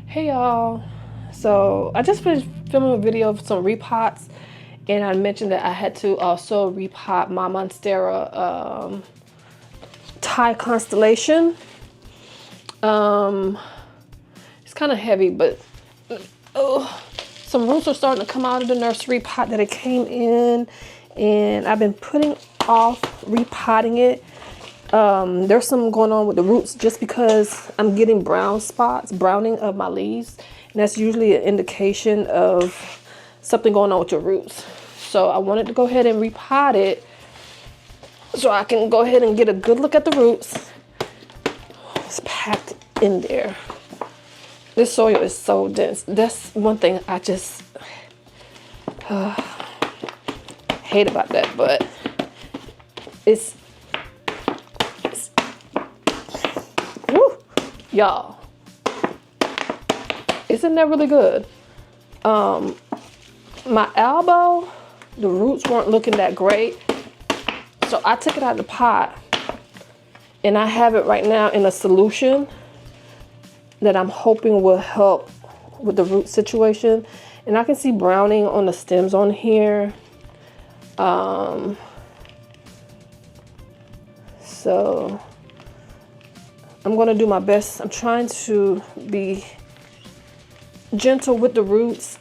Hey y'all, so I just finished filming a video of some repots, and I mentioned that I had to also repot my Monstera Thai constellation. It's kind of heavy, but some roots are starting to come out of the nursery pot that it came in, and I've been putting off repotting it. There's something going on with the roots just because I'm getting brown spots, browning of my leaves. And that's usually an indication of something going on with your roots. So I wanted to go ahead and repot it so I can go ahead and get a good look at the roots. It's packed in there. This soil is so dense. That's one thing I just hate about that, but it's y'all, isn't that really good? My elbow, the roots weren't looking that great, so I took it out of the pot, and I have it right now in a solution that I'm hoping will help with the root situation. And I can see browning on the stems on here. So I'm gonna do my best. I'm trying to be gentle with the roots.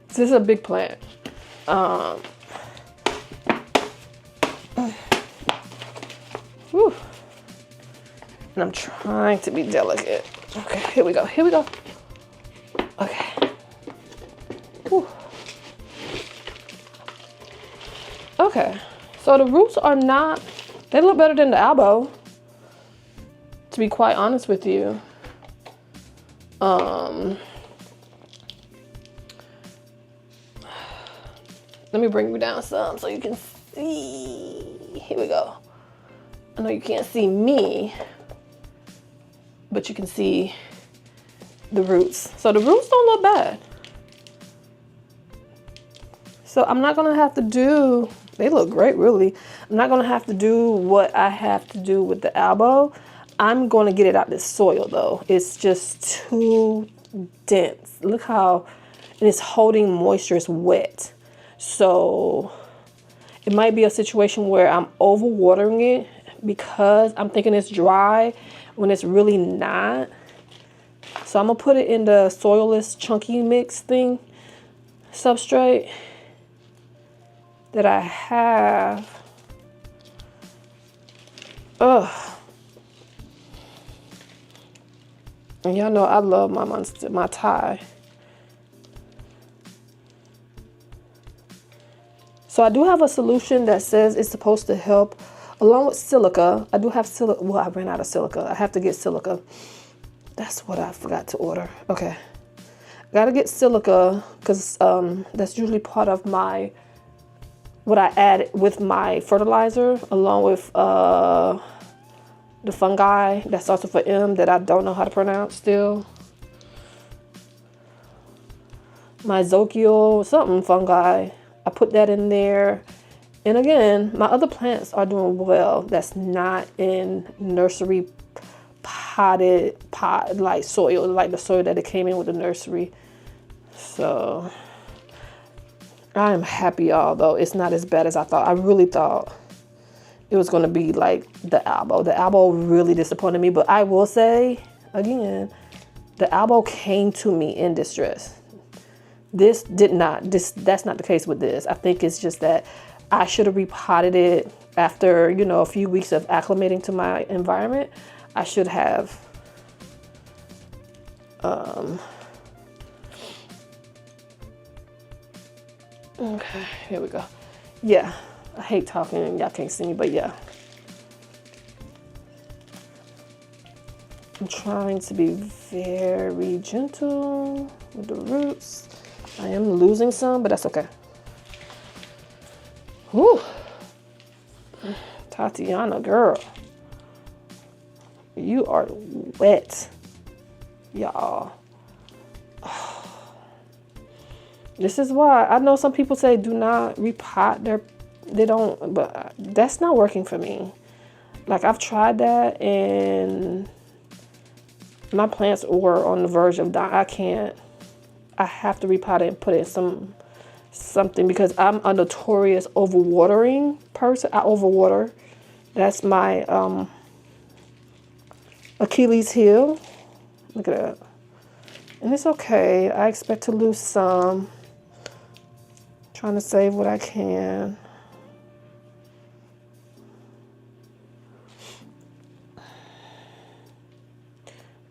This is a big plant. Whew. And I'm trying to be delicate. Okay, here we go. Here we go. Okay. Whew. Okay. So the roots are not, they look better than the elbow, to be quite honest with you. Let me bring you down some so you can see. Here we go. I know you can't see me, but you can see the roots. So the roots don't look bad. So I'm not gonna have to do, they look great really. I'm not gonna have to do what I have to do with the elbow. I'm gonna get it out this soil though. It's just too dense. Look how, and it's holding moisture, it's wet. So it might be a situation where I'm overwatering it because I'm thinking it's dry when it's really not. So I'm gonna put it in the soilless chunky mix thing, substrate that I have. And y'all know I love my Thai. So I do have a solution that says it's supposed to help along with silica. I do have silica. Well, I ran out of silica. I have to get silica. That's what I forgot to order. Okay. Gotta get silica because that's usually part of my, what I add with my fertilizer, along with the fungi that starts with an M that I don't know how to pronounce still. My Zokio something fungi. I put that in there. And again, my other plants are doing well. That's not in nursery potted pot like soil, like the soil that it came in with the nursery. So I am happy, y'all, though. It's not as bad as I thought. I really thought it was going to be like the elbow. The elbow really disappointed me. But I will say, again, the elbow came to me in distress. This did not. That's not the case with this. I think it's just that I should have repotted it after, you know, a few weeks of acclimating to my environment. I should have okay, here we go. Yeah, I hate talking and y'all can't see me, but yeah. I'm trying to be very gentle with the roots. I am losing some, but that's okay. Whew. Tatiana, girl. You are wet, y'all. This is why I know some people say do not repot they don't, but that's not working for me. Like I've tried that and my plants were on the verge of dying. I have to repot it and put it in something because I'm a notorious overwatering person. I overwater. That's my Achilles heel. Look at that. And it's okay. I expect to lose some. Trying to save what I can.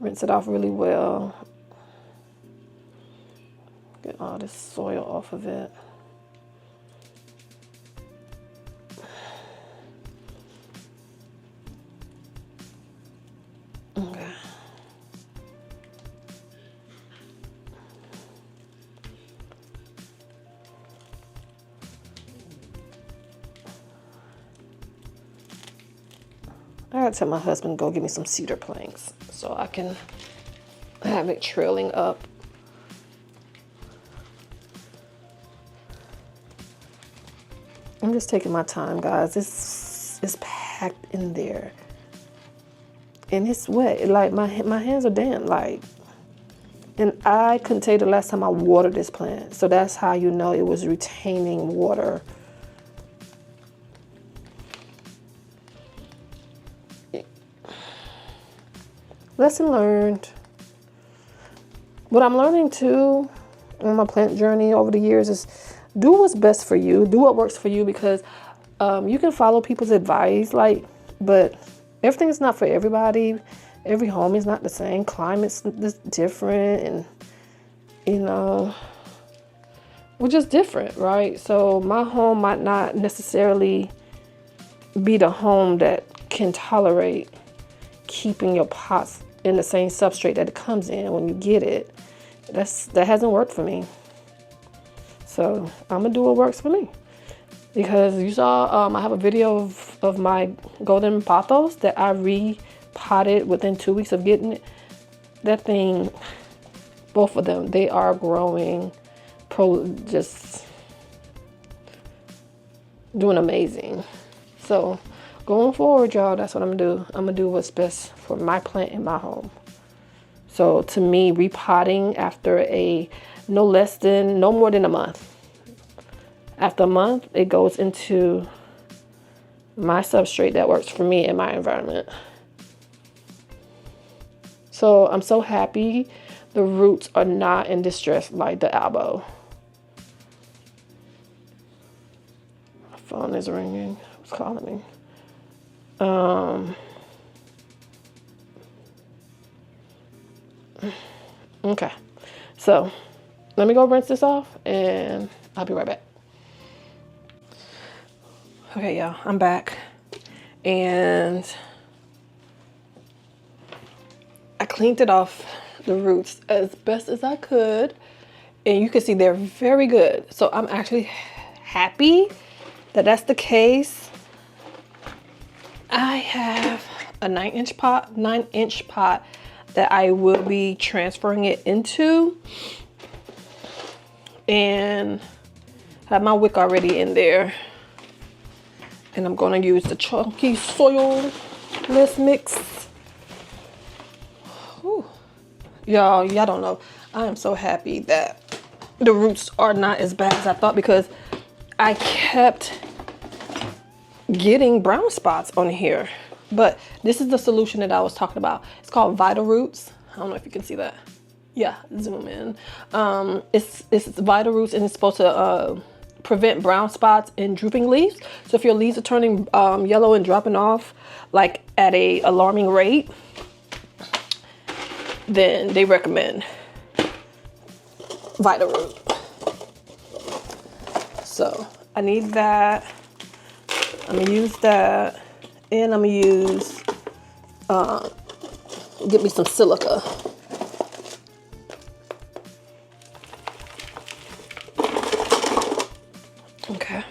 Rinse it off really well. Get all this soil off of it. Okay. I gotta tell my husband to go get me some cedar planks so I can have it trailing up. I'm just taking my time, guys. This is packed in there. And it's wet. Like, my hands are damp. Like, and I couldn't tell you the last time I watered this plant. So that's how you know it was retaining water. Lesson learned. What I'm learning too on my plant journey over the years is do what's best for you. Do what works for you, because you can follow people's advice, like, but everything is not for everybody. Every home is not the same. Climate's different, and you know, we're just different, right? So my home might not necessarily be the home that can tolerate keeping your pots in the same substrate that it comes in when you get it. That hasn't worked for me. So I'm gonna do what works for me. Because you saw, I have a video of my golden pothos that I repotted within 2 weeks of getting it. That thing, both of them, they are growing, just doing amazing. So going forward, y'all, that's what I'm gonna do. I'm gonna do what's best for my plant in my home. So to me, repotting after no more than a month. After a month, it goes into my substrate that works for me in my environment. So I'm so happy the roots are not in distress like the elbow. My phone is ringing. Who's calling me? Okay, so let me go rinse this off and I'll be right back. Okay, y'all, I'm back, and I cleaned it off the roots as best as I could, and you can see they're very good. So I'm actually happy that that's the case. I have a 9-inch pot that I will be transferring it into, and I have my wick already in there. And I'm gonna use the chunky soil mix. Y'all don't know. I am so happy that the roots are not as bad as I thought, because I kept getting brown spots on here. But this is the solution that I was talking about. It's called Vital Roots. I don't know if you can see that. Yeah, zoom in. It's Vital Roots, and it's supposed to prevent brown spots and drooping leaves. So if your leaves are turning yellow and dropping off like at a alarming rate, then they recommend Vital Root. So I need that. I'm gonna use that, and I'm gonna use get me some silica. Okay.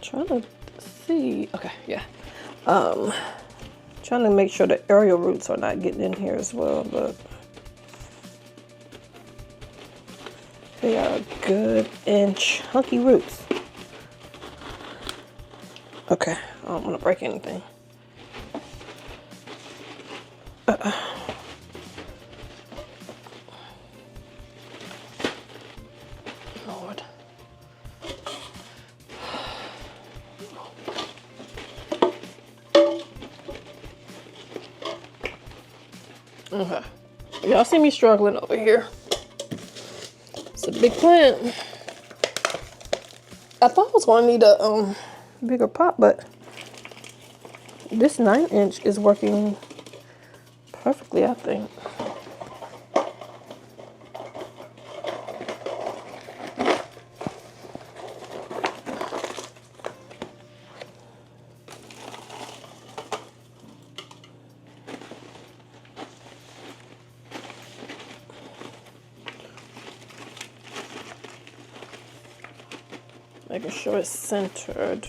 Trying to see. Okay, yeah. Trying to make sure the aerial roots are not getting in here as well, but They are good and chunky roots. Okay, I don't want to break anything. Lord. Okay. Y'all see me struggling over here. It's a big plant. I thought I was going to need a bigger pot, but this 9-inch is working perfectly, I think. Making sure it's centered.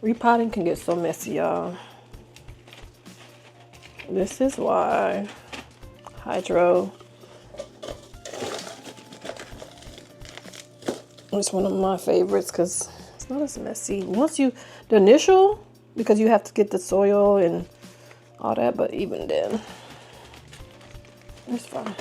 Repotting can get so messy, y'all. This is why hydro is one of my favorites, because it's not as messy. Once you, the initial, because you have to get the soil and all that, but even then, it's fine.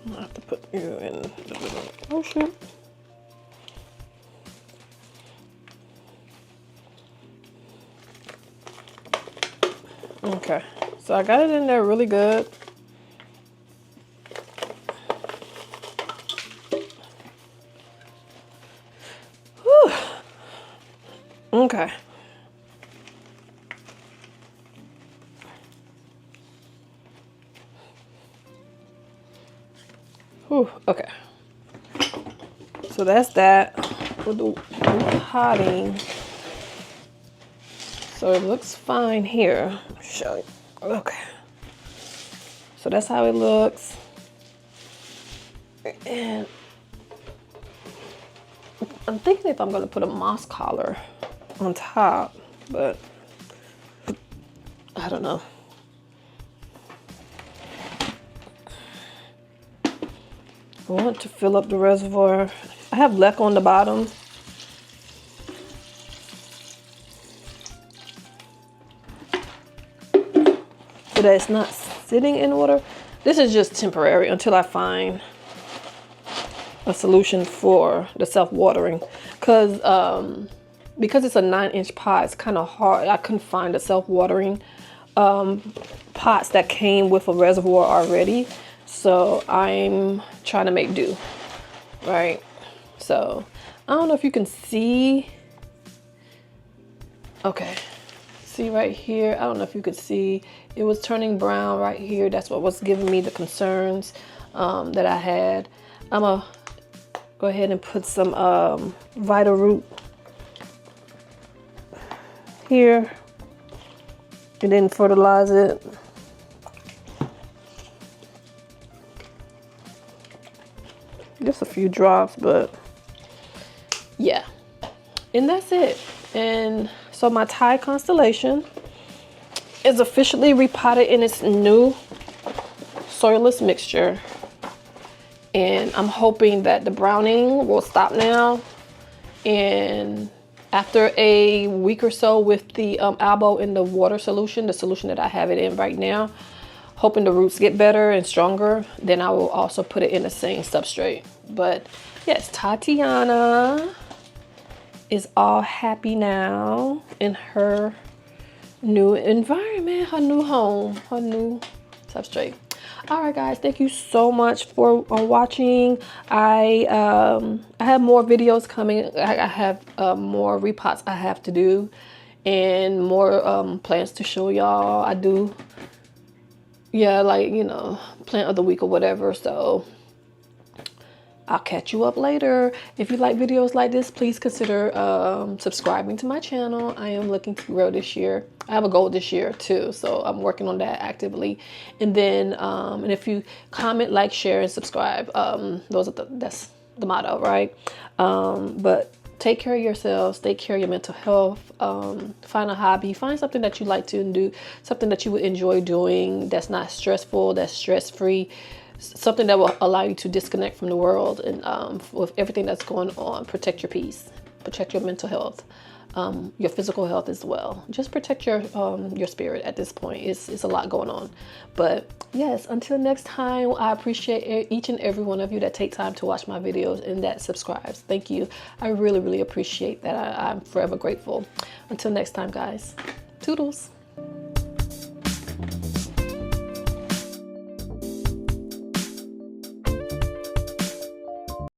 I have to put you in the little ocean. Okay, so I got it in there really good. Whew. Okay. Whew. Okay. So that's that with the potting. So it looks fine here. I'll show you. Okay. So that's how it looks. And I'm thinking if I'm going to put a moss collar on top, but I don't know. I want to fill up the reservoir. I have leck on the bottom. So that it's not sitting in water. This is just temporary until I find a solution for the self-watering. Because it's a 9-inch pot, it's kind of hard. I couldn't find the self-watering pots that came with a reservoir already. So I'm trying to make do, right? So I don't know if you can see. Okay, see right here, I don't know if you could see, it was turning brown right here. That's what was giving me the concerns that I had. I'm gonna go ahead and put some Vital Root here, and then fertilize it. Just a few drops, but yeah. And that's it. And so my Thai constellation is officially repotted in its new soilless mixture. And I'm hoping that the browning will stop now. And after a week or so with the elbow in the water solution, the solution that I have it in right now, hoping the roots get better and stronger, then I will also put it in the same substrate. But yes, Tatiana is all happy now in her new environment, her new home, her new substrate. All right, guys, thank you so much for watching. I have more videos coming. I have more repots I have to do, and more plants to show y'all. I do, yeah, like, you know, plant of the week or whatever. So I'll catch you up later. If you like videos like this, please consider subscribing to my channel. I am looking to grow this year. I have a goal this year too, so I'm working on that actively. And then, and if you comment, like, share, and subscribe, that's the motto, right? But take care of yourselves, take care of your mental health, find a hobby, find something that you like to do, something that you would enjoy doing that's not stressful, that's stress-free, something that will allow you to disconnect from the world. And with everything that's going on, protect your peace, protect your mental health, your physical health as well. Just protect your spirit at this point. It's a lot going on. But yes, until next time, I appreciate each and every one of you that take time to watch my videos and that subscribes. Thank you. I really, really appreciate that. I'm forever grateful. Until next time, guys. Toodles.